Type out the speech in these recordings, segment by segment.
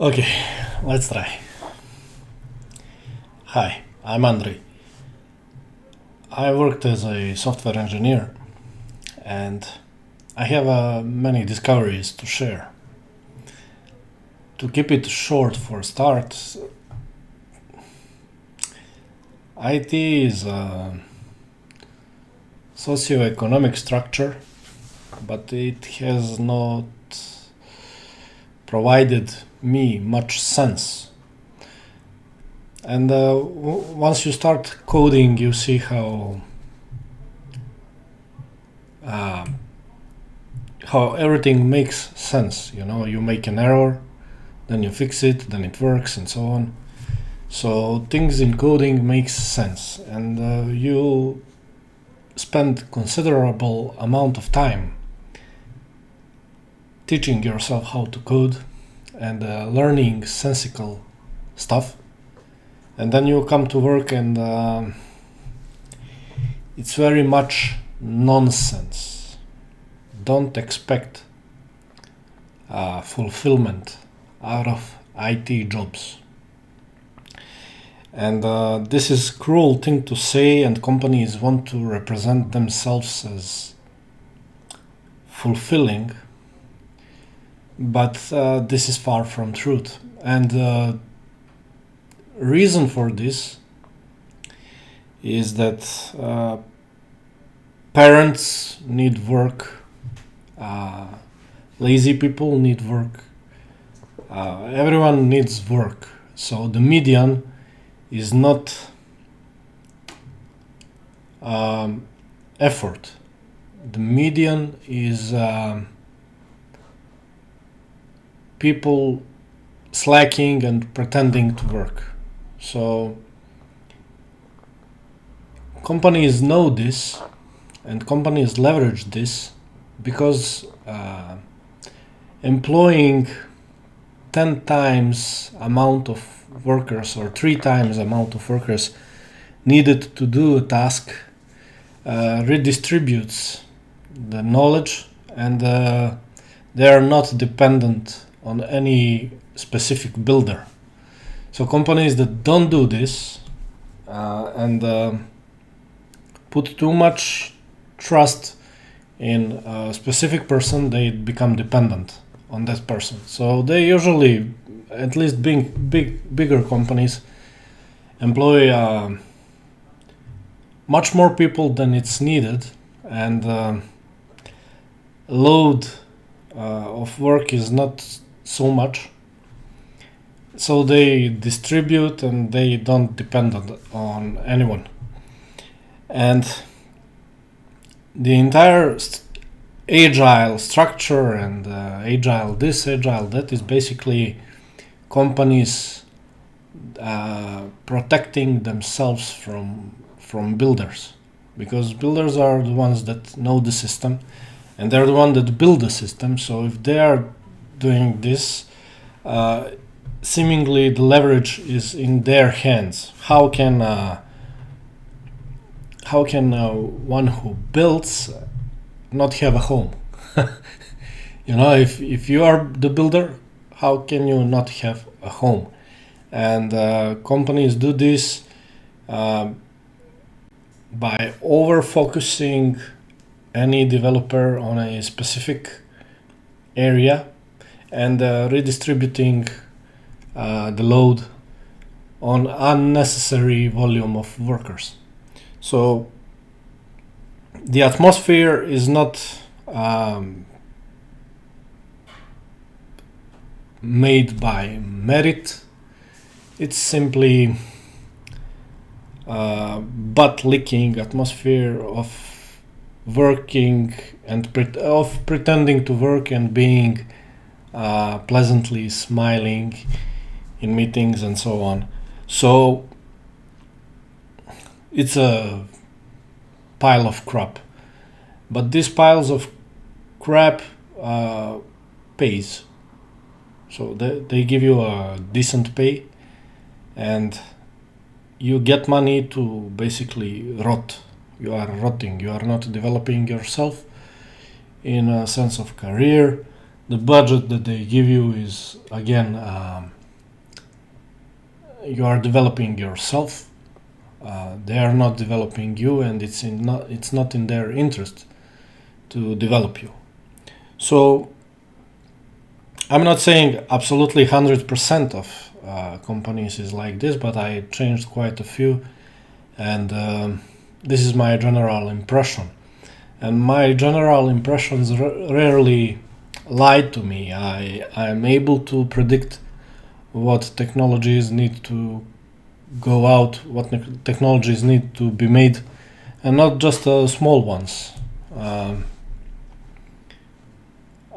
Okay, let's try. Hi, I'm Andrei. I worked as a software engineer and I have many discoveries to share. To keep it short for start, IT is a socio-economic structure, but it has not provided me much sense. And once you start coding, you see uh, how everything makes sense. You know, you make an error, then you fix it, then it works, and so on. So things in coding makes sense, and you spend considerable amount of time teaching yourself how to code and learning sensical stuff. And then you come to work and it's very much nonsense. Don't expect fulfillment out of IT jobs. And this is cruel thing to say, and companies want to represent themselves as fulfilling, but this is far from truth. And reason for this is that parents need work, lazy people need work, everyone needs work. So the median is not effort. The median is people slacking and pretending to work. So companies know this, and companies leverage this because employing 10 times amount of workers or 3 times amount of workers needed to do a task redistributes the knowledge, and they are not dependent on any specific builder. So companies that don't do this and put too much trust in a specific person, they become dependent on that person. So they usually, at least bigger companies, employ much more people than it's needed, and load of work is not so much. So they distribute and they don't depend on anyone. And the entire agile structure and agile this, agile that is basically companies protecting themselves from builders, because builders are the ones that know the system and they're the one that build the system. So if they are doing this, seemingly the leverage is in their hands. How can one who builds not have a home? You know, if you are the builder, how can you not have a home? And companies do this by over focusing any developer on a specific area and redistributing the load on unnecessary volume of workers. So the atmosphere is not made by merit. It's simply butt-licking atmosphere of working and of pretending to work and being pleasantly smiling in meetings and so on. So it's a pile of crap. But these piles of crap pays. So they give you a decent pay and you get money to basically rot. You are rotting. You are not developing yourself in a sense of career. the budget that they give you is again you are developing yourself. They are not developing you, and it's not in their interest to develop you. So I'm not saying absolutely 100% of companies is like this, but I changed quite a few, and this is my general impression. And my general impressions rarely lied to me. I'm able to predict what technologies need to go out, what technologies need to be made, and not just small ones.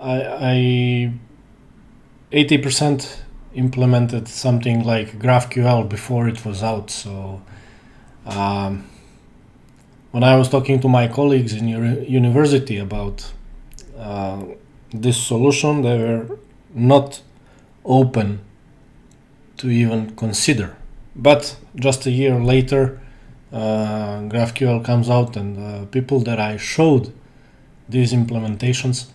I 80% implemented something like GraphQL before it was out. So when I was talking to my colleagues in university about this solution, they were not open to even consider. But just a year later, GraphQL comes out, and people that I showed these implementations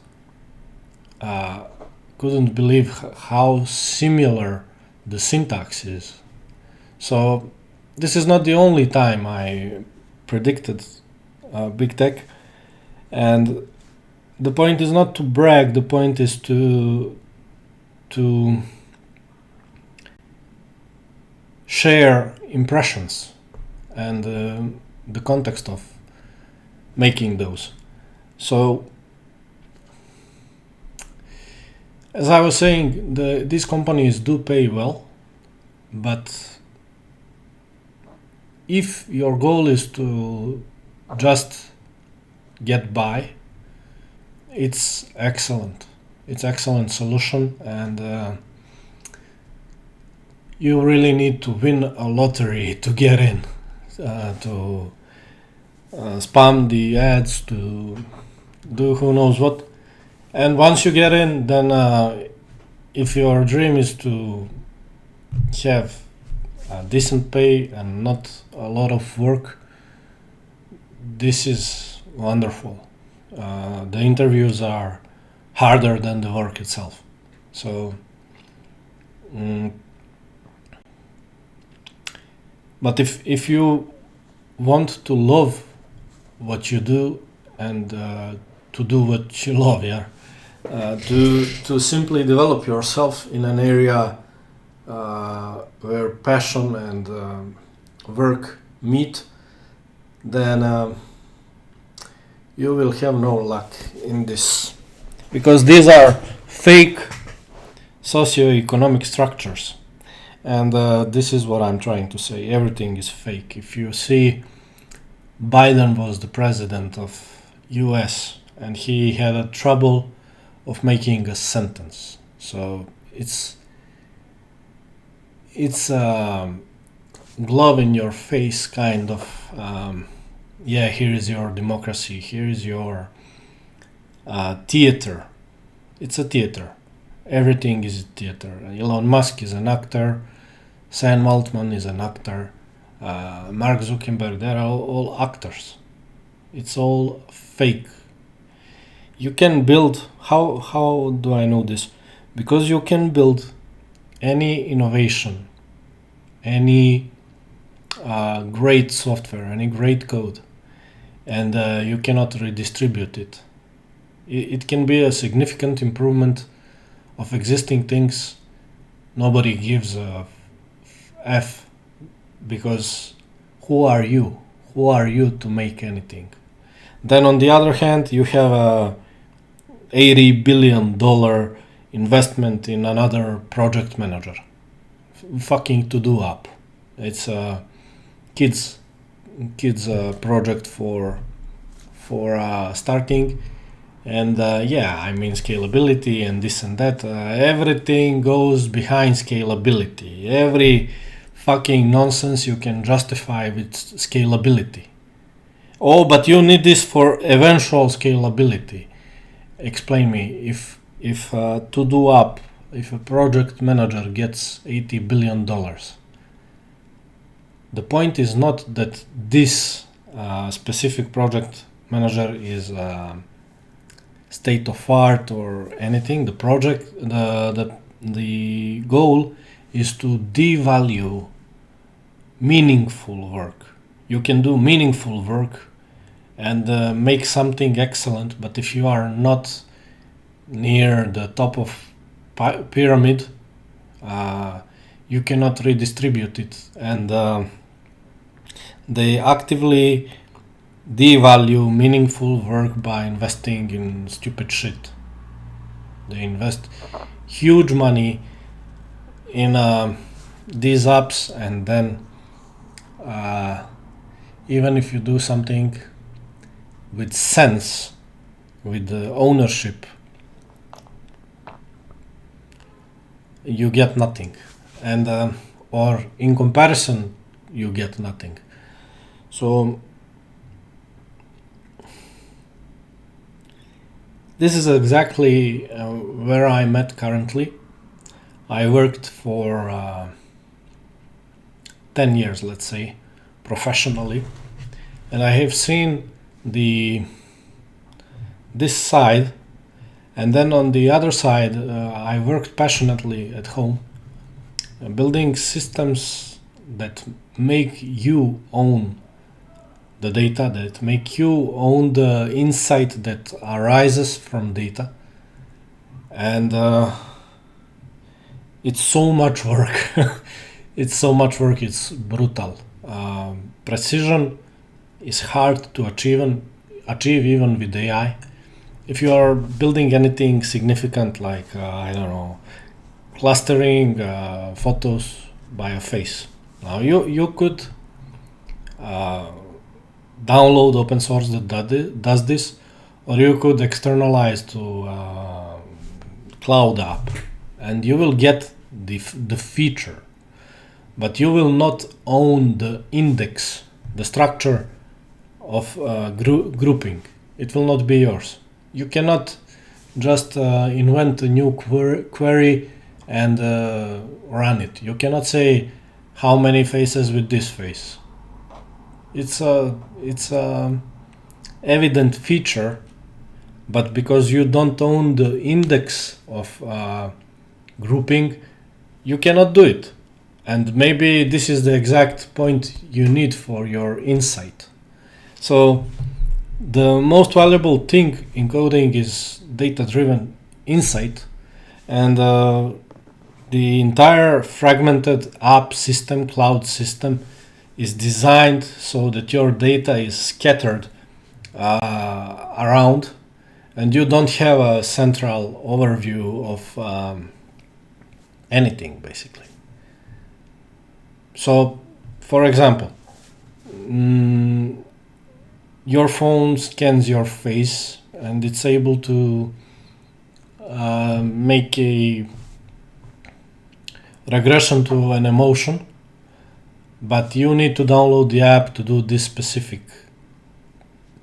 couldn't believe how similar the syntax is. So this is not the only time I predicted big tech, and the point is not to brag. The point is to share impressions and the context of making those. So as I was saying, these companies do pay well, but if your goal is to just get by, it's excellent. It's excellent solution, and you really need to win a lottery to get in, to spam the ads, to do who knows what. And once you get in, then if your dream is to have decent pay and not a lot of work, this is wonderful. The interviews are harder than the work itself. So, but if you want to love what you do and to do what you love, to simply develop yourself in an area where passion and work meet, then you will have no luck in this, because these are fake socioeconomic structures, and this is what I'm trying to say. Everything is fake. If you see, Biden was the president of US, and he had a trouble of making a sentence. So it's glove in your face kind of here is your democracy, here is your theater. It's a theater. Everything is a theater. Elon Musk is an actor, Sam Altman is an actor, Mark Zuckerberg, they're all actors. It's all fake. You can build, how do I know this? Because you can build any innovation, any great software, any great code, and you cannot redistribute it. It can be a significant improvement of existing things. Nobody gives a F, because who are you? Who are you to make anything? Then on the other hand, you have a $80 billion investment in another project manager. Fucking To-Do app. It's a kids project for starting, and scalability and this and that. Everything goes behind scalability. Every fucking nonsense you can justify with scalability. Oh, but you need this for eventual scalability. Explain me, if To-Do app, if a project manager gets $80 billion, the point is not that this specific project manager is state of art or anything. The project, the goal is to devalue meaningful work. You can do meaningful work and make something excellent, but if you are not near the top of pyramid, you cannot redistribute it, and they actively devalue meaningful work by investing in stupid shit. They invest huge money in these apps, and then even if you do something with sense, with ownership, you get nothing, and or in comparison you get nothing. So this is exactly where I'm at currently. I worked for 10 years, let's say, professionally, and I have seen this side, and then on the other side I worked passionately at home, building systems that make you own the data, that make you own the insight that arises from data. And it's so much work. It's brutal. Precision is hard to achieve even with AI. If you are building anything significant like I don't know, clustering photos by a face, now you could download open source that does this, or you could externalize to cloud app, and you will get the feature, but you will not own the index, the structure of grouping. It will not be yours. You cannot just invent a new query and run it. You cannot say how many faces with this face. It's a evident feature, but because you don't own the index of grouping, you cannot do it. And maybe this is the exact point you need for your insight. So the most valuable thing in coding is data-driven insight, and the entire fragmented app system, cloud system, is designed so that your data is scattered around, and you don't have a central overview of anything, basically. So, for example, your phone scans your face and it's able to make a regression to an emotion, but you need to download the app to do this specific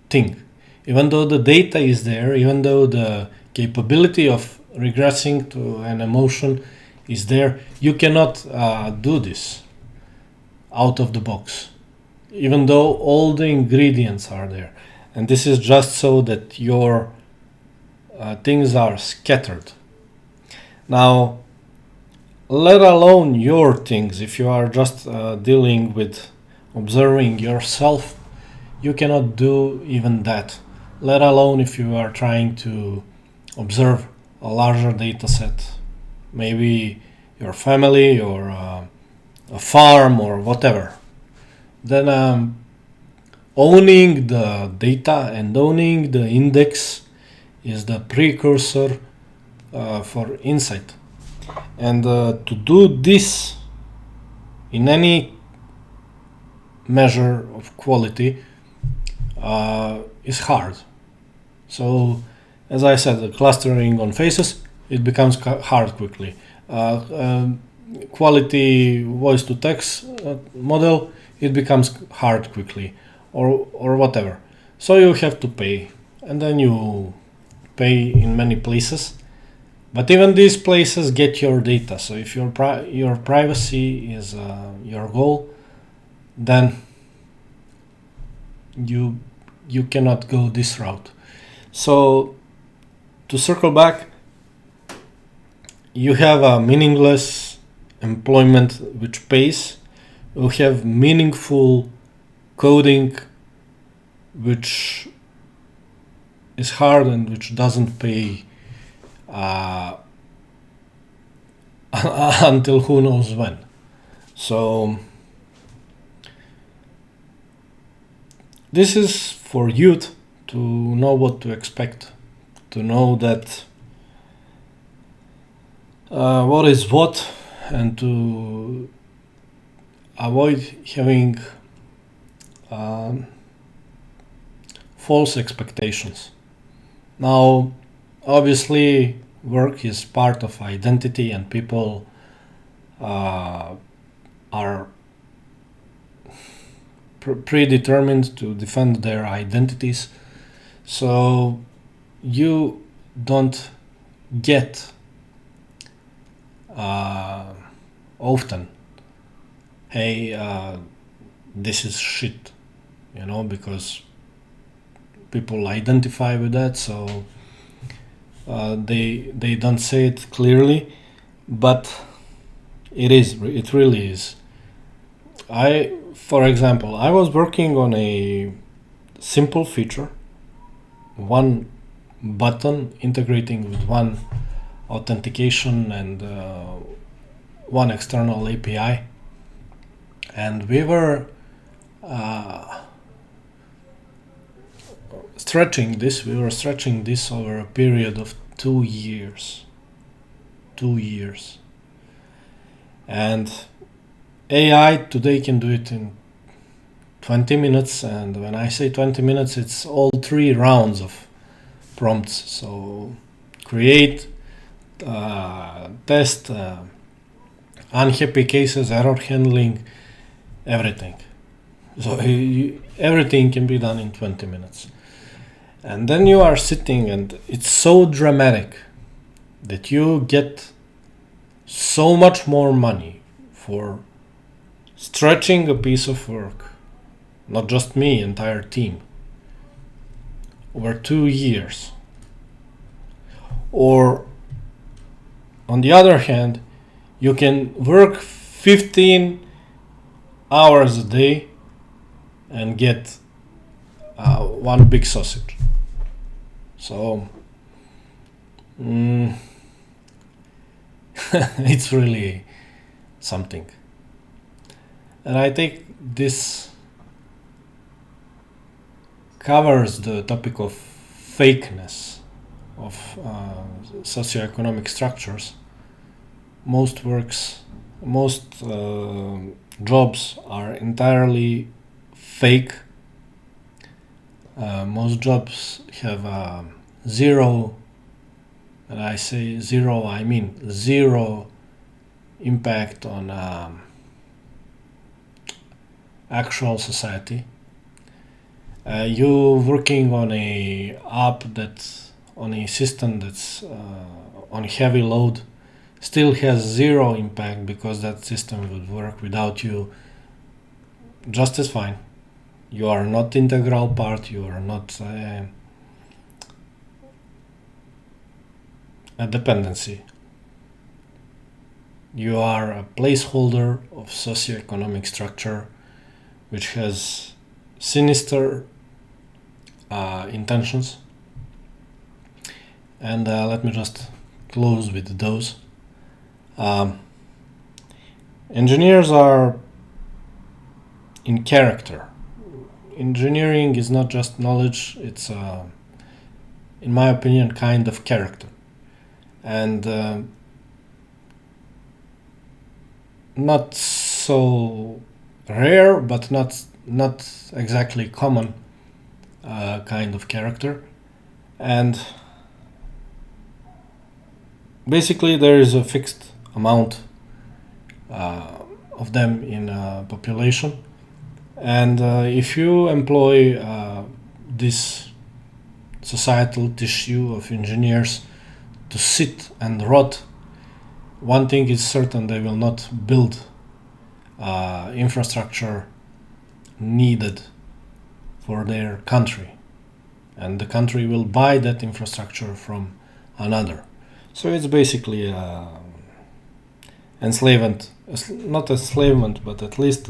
thing. Even though the data is there, even though the capability of regressing to an emotion is there, you cannot do this out of the box, even though all the ingredients are there. And this is just so that your things are scattered. Now, let alone your things, if you are just dealing with observing yourself, you cannot do even that. Let alone if you are trying to observe a larger data set, maybe your family or a farm or whatever. Then owning the data and owning the index is the precursor for insight. And to do this in any measure of quality is hard. So, as I said, the clustering on faces, it becomes hard quickly. Quality voice-to-text model, it becomes hard quickly, or whatever. So you have to pay, and then you pay in many places. But even these places get your data. So if your privacy is your goal, then you cannot go this route. So to circle back, you have a meaningless employment which pays. You have meaningful coding which is hard and which doesn't pay until who knows when. So this is for youth to know what to expect, to know that what is what, and to avoid having false expectations. Now, obviously, work is part of identity, and people are predetermined to defend their identities. So you don't get often, hey, this is shit, because people identify with that, so they don't say it clearly, but it really is. For example, I was working on a simple feature, one button integrating with one authentication and one external API, and we were stretching this over a period of 2 years. 2 years. And AI today can do it in 20 minutes, and when I say 20 minutes, it's all 3 rounds of prompts. So create, test, unhappy cases, error handling, everything. So everything can be done in 20 minutes. And then you are sitting, and it's so dramatic that you get so much more money for stretching a piece of work, not just me, entire team, over 2 years. Or on the other hand, you can work 15 hours a day and get one big sausage. So it's really something. And I think this covers the topic of fakeness of socioeconomic structures. Most jobs are entirely fake. Most jobs have zero, and I say zero, I mean zero impact on actual society. You working on a app on a system that's on heavy load still has zero impact, because that system would work without you just as fine. You are not integral part, you are not a dependency. You are a placeholder of socioeconomic structure which has sinister intentions. And let me just close with those. Engineers are in character. Engineering is not just knowledge, it's, in my opinion, kind of character. And not so rare, but not exactly common kind of character. And basically there is a fixed amount of them in a population, and if you employ this societal tissue of engineers to sit and rot, one thing is certain: they will not build infrastructure needed for their country, and the country will buy that infrastructure from another. So it's basically enslavement, not enslavement, but at least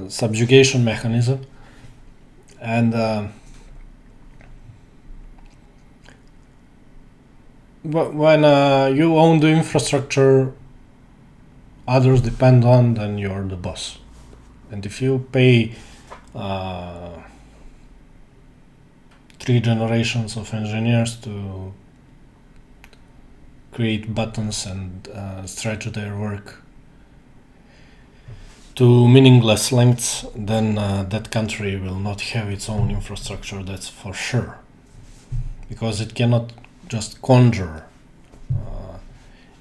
subjugation mechanism. And but when you own the infrastructure others depend on, then you're the boss. And if you pay 3 generations of engineers to create buttons and stretch their work to meaningless lengths, then that country will not have its own infrastructure, that's for sure. Because it cannot just conjure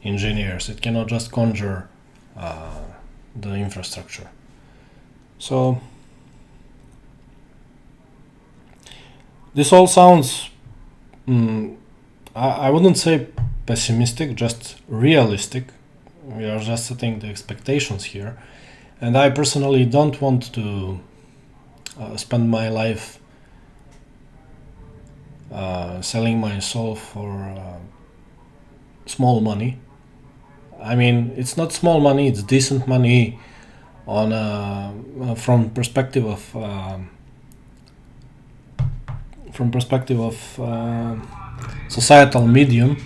engineers, it cannot just conjure the infrastructure. So this all sounds, I wouldn't say pessimistic, just realistic. We are just setting the expectations here. And I personally don't want to spend my life selling my soul for small money. I mean, it's not small money; it's decent money. From perspective of societal medium,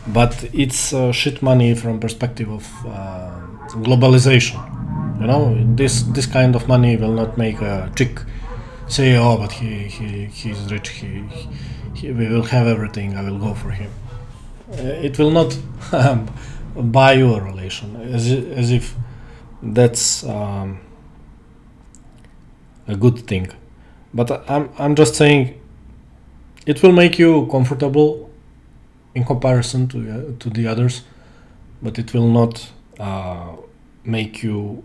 but it's shit money from perspective of globalization. You know, this kind of money will not make a chick say, "Oh, but he's rich. We will have everything. I will go for him." It will not buy you a relation, as if that's a good thing. But I'm just saying, it will make you comfortable in comparison to the others, but it will not make you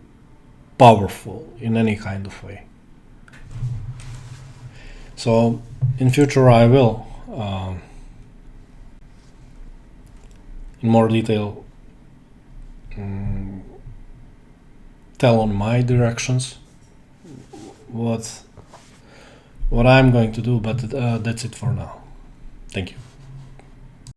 powerful in any kind of way. So in future I will in more detail tell on my directions what I'm going to do, but that's it for now. Thank you.